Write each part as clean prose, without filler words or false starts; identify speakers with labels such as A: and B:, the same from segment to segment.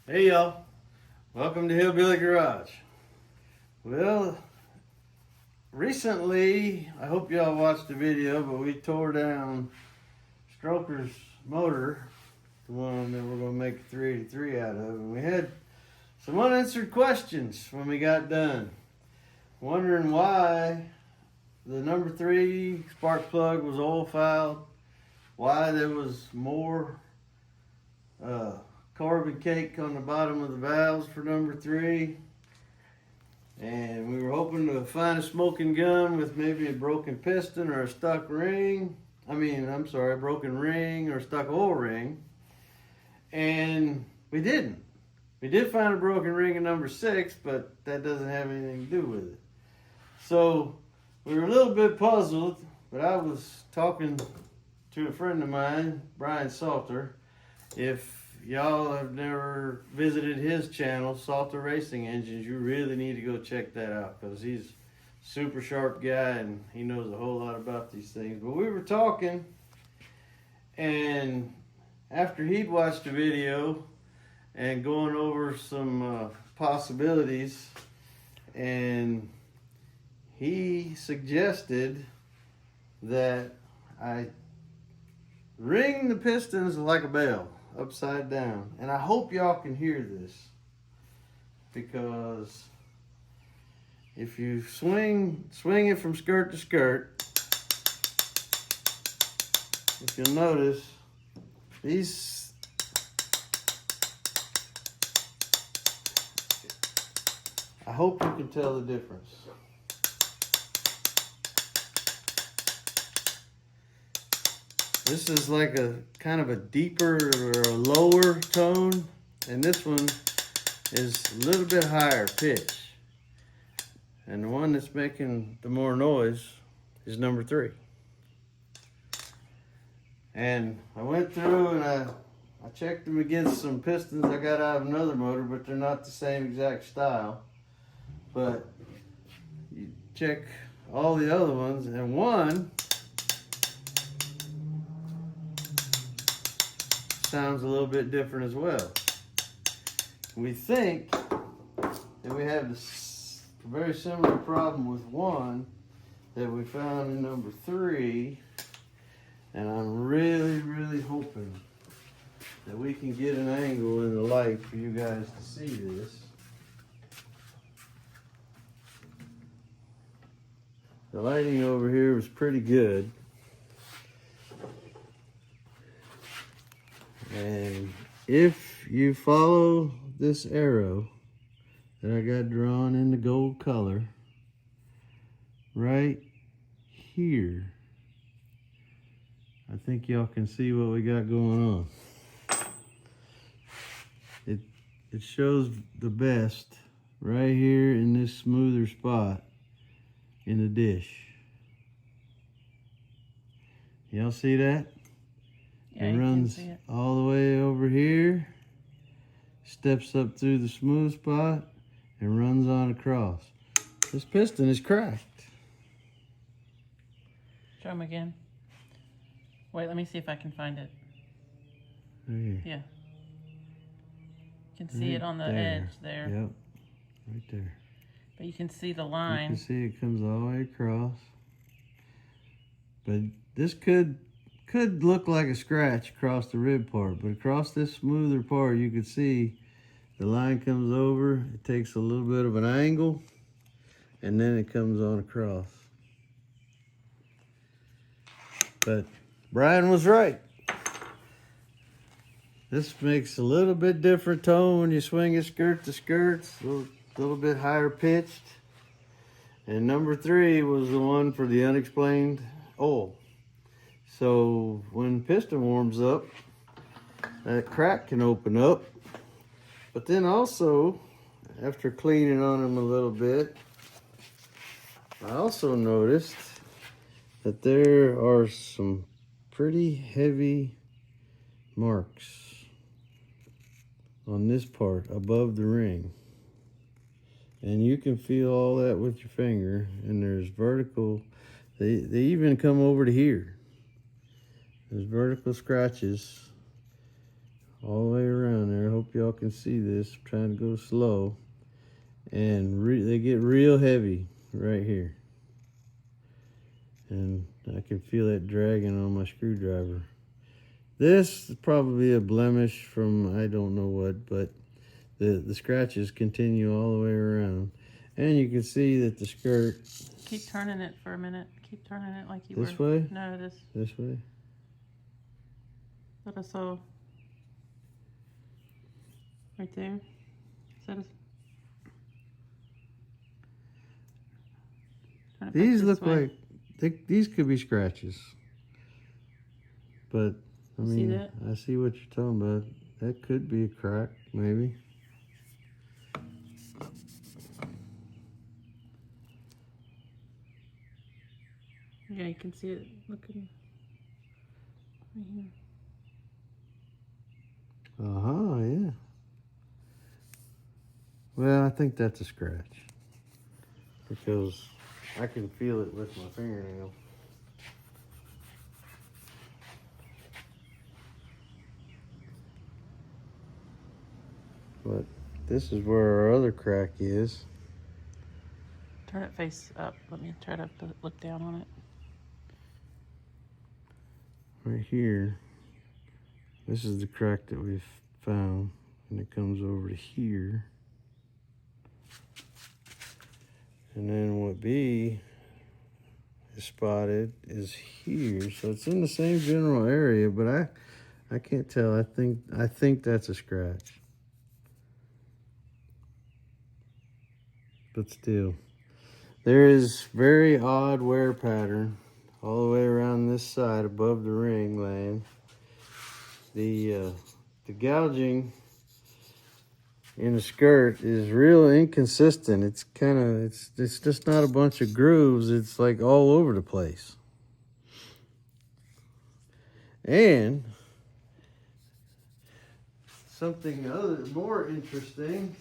A: Hey y'all, welcome to Hillbilly Garage. Well, recently, I hope y'all watched the video, but we tore down Stroker's motor, the one that we're going to make a 383 out of, and we had some unanswered questions when we got done. Wondering why the number 3 spark plug was oil fouled, why there was more carbon cake on the bottom of the valves for number 3, and we were hoping to find a smoking gun with maybe a broken piston or a stuck ring. A broken ring or a stuck oil ring, and we didn't. We did find a broken ring in number 6, but that doesn't have anything to do with it. So we were a little bit puzzled, but I was talking to a friend of mine, Brian Salter. If y'all have never visited his channel, Salter Racing Engines, you really need to go check that out because he's a super sharp guy and he knows a whole lot about these things. But we were talking, and after he'd watched the video and going over some possibilities, and he suggested that I ring the pistons like a bell, upside down. And I hope y'all can hear this, because if you swing it from skirt to skirt, if you'll notice, these I hope you can tell the difference. This is like a kind of a deeper or a lower tone, and this one is a little bit higher pitch. And the one that's making the more noise is number 3. And I went through and I checked them against some pistons I got out of another motor, but they're not the same exact style. But you check all the other ones, and one sounds a little bit different as well. We think that we have this very similar problem with one that we found in number 3, and I'm really hoping that we can get an angle in the light for you guys to see this. The lighting over here was pretty good. And if you follow this arrow that I got drawn in the gold color right here, I think y'all can see what we got going on. It shows the best right here in this smoother spot in the dish. Y'all see that?
B: Yeah,
A: it runs all the way over here, steps up through the smooth spot, and runs on across. This piston is cracked.
B: Show them again. Wait, let me see if I can find it.
A: There.
B: Yeah. You can see it on the edge there.
A: Yep, right there.
B: But you can see the line.
A: You can see it comes all the way across. But this could look like a scratch across the rib part, but across this smoother part you can see the line comes over, it takes a little bit of an angle, and then it comes on across. But Brian was right. This makes a little bit different tone when you swing it skirt to skirt, a little bit higher pitched. And number 3 was the one for the unexplained oil. So when piston warms up, that crack can open up. But then also, after cleaning on them a little bit, I also noticed that there are some pretty heavy marks on this part above the ring. And you can feel all that with your finger, and there's vertical, they even come over to here. There's vertical scratches all the way around there. I hope y'all y'all can see this. I'm trying to go slow. And they get real heavy right here. And I can feel that dragging on my screwdriver. This is probably a blemish from I don't know what, but the scratches continue all the way around. And you can see that the skirt...
B: Keep turning it for a minute. Keep turning it like you
A: This
B: were.
A: way?
B: No,
A: This way?
B: That is so... Right there. Turn it back
A: These
B: this
A: look
B: way.
A: like... these could be scratches. But, I mean,
B: See that?
A: I see what you're talking about. That could be a crack, maybe.
B: Yeah, you can see it looking right here.
A: Yeah. Well, I think that's a scratch. Because I can feel it with my fingernail. But this is where our other crack is.
B: Turn it face up. Let me try to look down on it.
A: Right here. This is the crack that we've found. And it comes over to here. And then what B is spotted is here. So it's in the same general area, but I can't tell. I think that's a scratch. But still. There is very odd wear pattern all the way around this side above the ring land. The gouging in the skirt is real inconsistent. It's kind of, it's just not a bunch of grooves. It's like all over the place. And something more interesting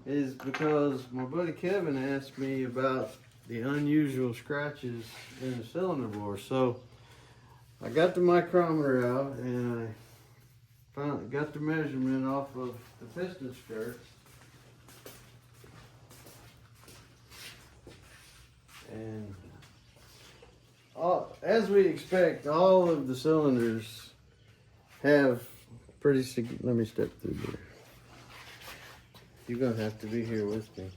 A: is because my buddy Kevin asked me about the unusual scratches in the cylinder bore. So I got the micrometer out and I got the measurement off of the piston skirts. And as we expect, all of the cylinders have let me step through there. You're gonna have to be here with me.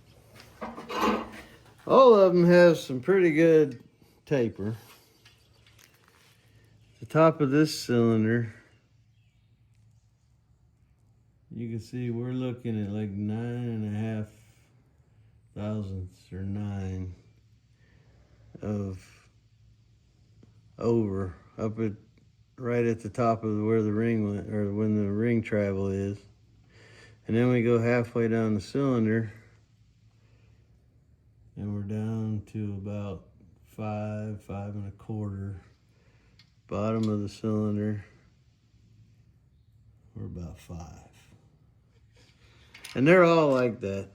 A: All of them have some pretty good taper. The top of this cylinder, you can see we're looking at like 9.5 thousandths or 9 of over up at right at the top of where the ring went, or when the ring travel is. And then we go halfway down the cylinder and we're down to about 5.25. Bottom of the cylinder, we're about 5. And they're all like that.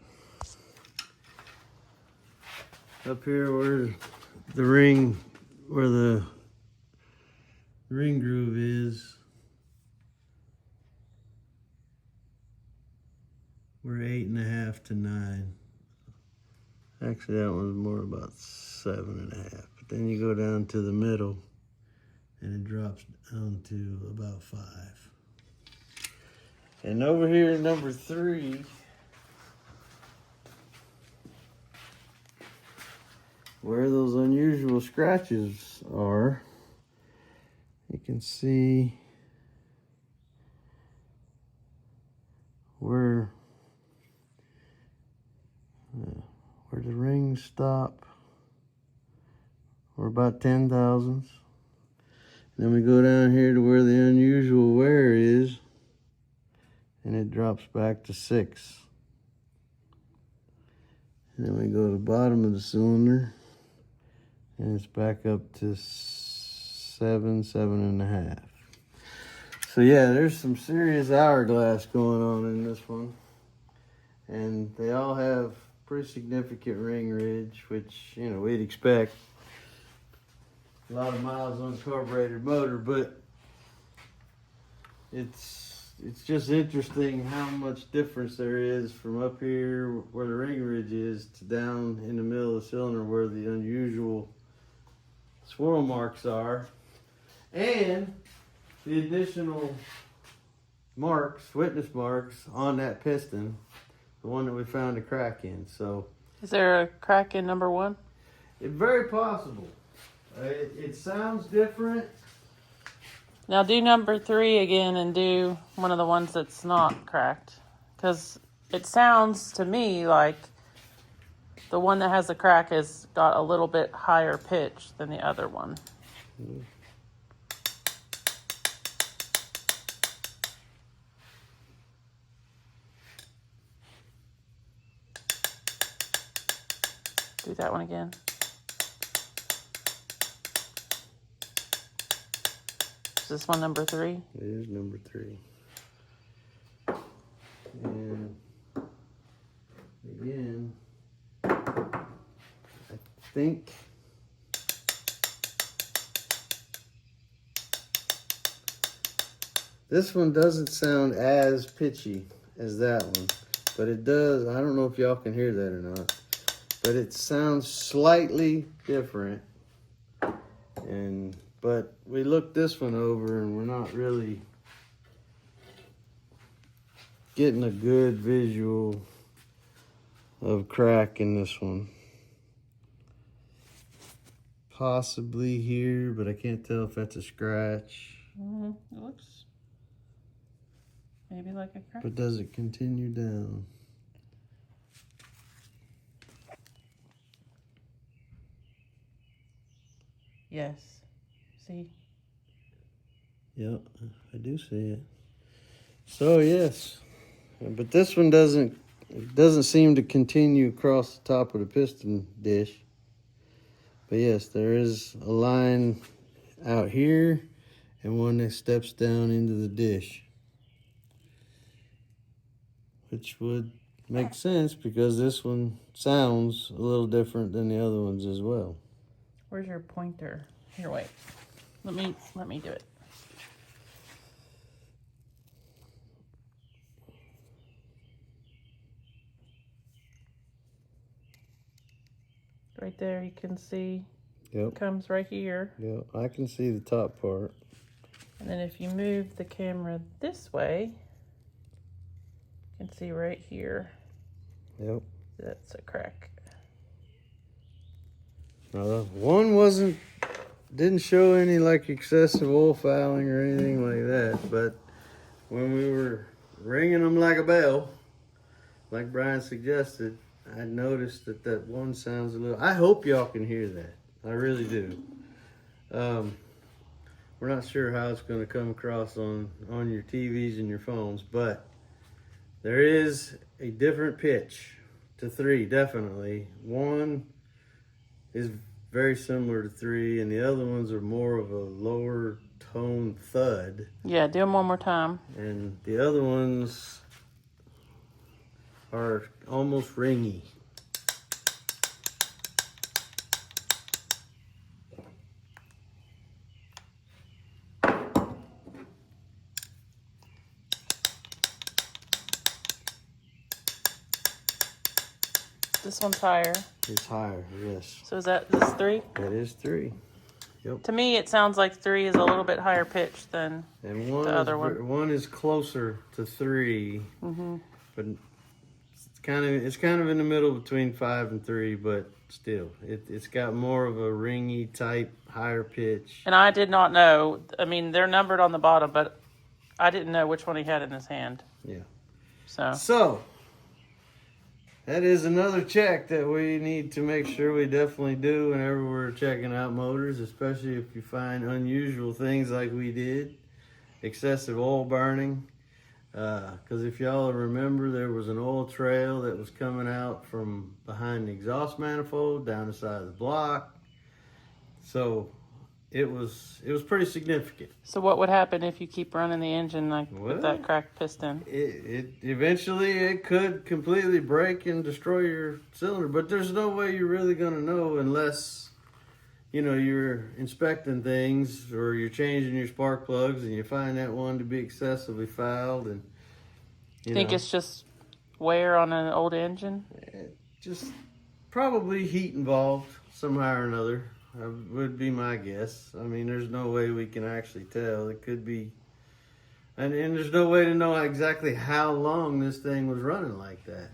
A: Up here where the ring groove is, we're 8.5 to 9. Actually, that one's more about 7.5. But then you go down to the middle, and it drops down to about 5. And over here, number 3, where those unusual scratches are, you can see where the rings stop. We're about 10 thousandths. Then we go down here to where the unusual wear is, and it drops back to 6. And then we go to the bottom of the cylinder, and it's back up to 7.5. So yeah, there's some serious hourglass going on in this one. And they all have pretty significant ring ridge, which, you know, we'd expect. A lot of miles on carbureted motor, but it's it's just interesting how much difference there is from up here where the ring ridge is to down in the middle of the cylinder where the unusual swirl marks are, and the additional marks, witness marks on that piston, the one that we found a crack in. So,
B: is there a crack in number 1?
A: it's very possible. It sounds different.
B: Now do number 3 again and do one of the ones that's not cracked. Because it sounds to me like the one that has the crack has got a little bit higher pitch than the other one. Do that one again. Is this one number 3?
A: It is number 3. And again, I think this one doesn't sound as pitchy as that one, but it does. I don't know if y'all can hear that or not, but it sounds slightly different. But we looked this one over and we're not really getting a good visual of crack in this one. Possibly here, but I can't tell if that's a scratch.
B: It looks maybe like a crack.
A: But does it continue down?
B: Yes. See?
A: Yep, I do see it. So yes, but this one doesn't seem to continue across the top of the piston dish. But yes, there is a line out here and one that steps down into the dish, which would make sense because this one sounds a little different than the other ones as well.
B: Where's your pointer? Here, wait. Let me do it. Right there, you can see.
A: Yep.
B: It comes right here.
A: Yep, I can see the top part.
B: And then if you move the camera this way, you can see right here.
A: Yep.
B: That's a crack.
A: One didn't show any like excessive oil fouling or anything like that, but when we were ringing them like a bell, like Brian suggested, I noticed that one sounds a little. I hope y'all can hear that. I really do. We're not sure how it's going to come across on your TVs and your phones, but there is a different pitch to 3, definitely. 1 is very similar to 3, and the other ones are more of a lower tone thud.
B: Yeah, do them one more time.
A: And the other ones are almost ringy.
B: This one's higher.
A: It's higher, yes.
B: So is this 3?
A: That is 3. Yep.
B: To me, it sounds like 3 is a little bit higher pitch than
A: And
B: the other one.
A: One is closer to 3, but it's kind of in the middle between 5 and 3. But still, it's got more of a ringy type, higher pitch.
B: And I did not know. I mean, they're numbered on the bottom, but I didn't know which one he had in his hand.
A: Yeah.
B: So
A: that is another check that we need to make sure we definitely do whenever we're checking out motors, especially if you find unusual things like we did, excessive oil burning. Because if y'all remember, there was an oil trail that was coming out from behind the exhaust manifold down the side of the block. So it was pretty significant.
B: So what would happen if you keep running the engine with that cracked piston?
A: It eventually it could completely break and destroy your cylinder, but there's no way you're really gonna know unless you know, you're inspecting things or you're changing your spark plugs and you find that one to be excessively fouled, and you
B: Think
A: know,
B: it's just wear on an old engine?
A: just probably heat involved somehow or another. Would be my guess. I mean, there's no way we can actually tell. It could be, and there's no way to know exactly how long this thing was running like that.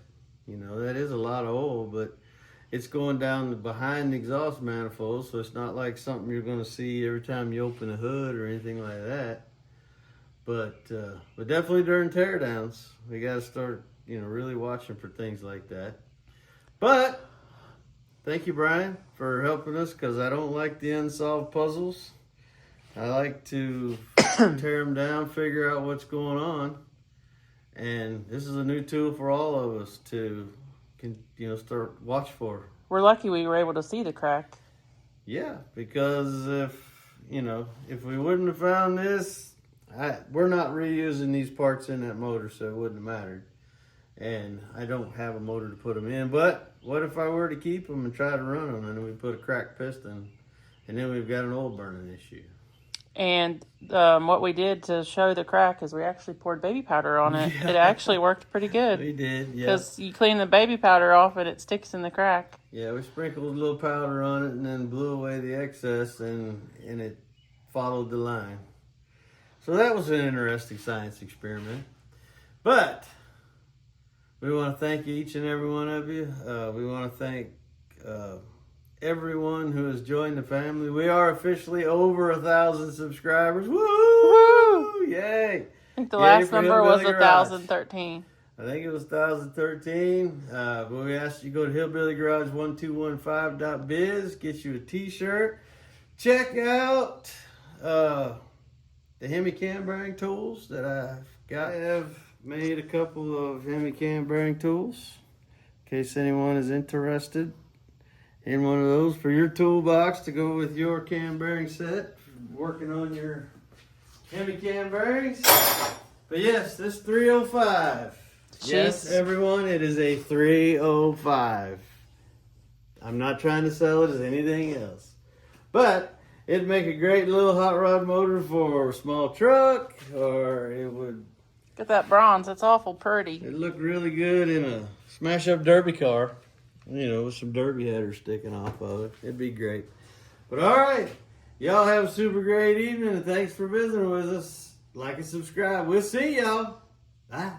A: You know, that is a lot of oil, but it's going down behind the exhaust manifold, so it's not like something you're going to see every time you open the hood or anything like that. But definitely during teardowns, we got to start, you know, really watching for things like that. But thank you, Brian, for helping us, because I don't like the unsolved puzzles. I like to tear them down, figure out what's going on. And this is a new tool for all of us to, you know, start watch for.
B: We're lucky we were able to see the crack.
A: Yeah, because if we wouldn't have found this, we're not reusing these parts in that motor, so it wouldn't have mattered. And I don't have a motor to put them in. But what if I were to keep them and try to run them, and then we put a cracked piston, and then we've got an oil burning issue?
B: And what we did to show the crack is we actually poured baby powder on it.
A: Yeah.
B: It actually worked pretty good.
A: We did, yeah.
B: Because you clean the baby powder off and it sticks in the crack.
A: Yeah, we sprinkled a little powder on it and then blew away the excess, and it followed the line. So that was an interesting science experiment. But we want to thank each and every one of you. We want to thank everyone who has joined the family. We are officially over 1,000 subscribers. Woo! Yay!
B: I think the last number was 1,013.
A: I think it was 1,013. But we asked you to go to hillbillygarage1215.biz, get you a t-shirt. Check out the Hemi cam bearing tools that I've got. I have made a couple of Hemi cam bearing tools in case anyone is interested in one of those for your toolbox to go with your cam bearing set, working on your Hemi cam bearings. But yes, this 305.
B: Jeez.
A: Yes, everyone, it is a 305. I'm not trying to sell it as anything else. But it'd make a great little hot rod motor for a small truck, or it would...
B: Look at that bronze. It's awful pretty.
A: It'd look really good in a smash-up derby car. You know, with some derby headers sticking off of it. It'd be great. But all right. Y'all have a super great evening, and thanks for visiting with us. Like and subscribe. We'll see y'all. Bye.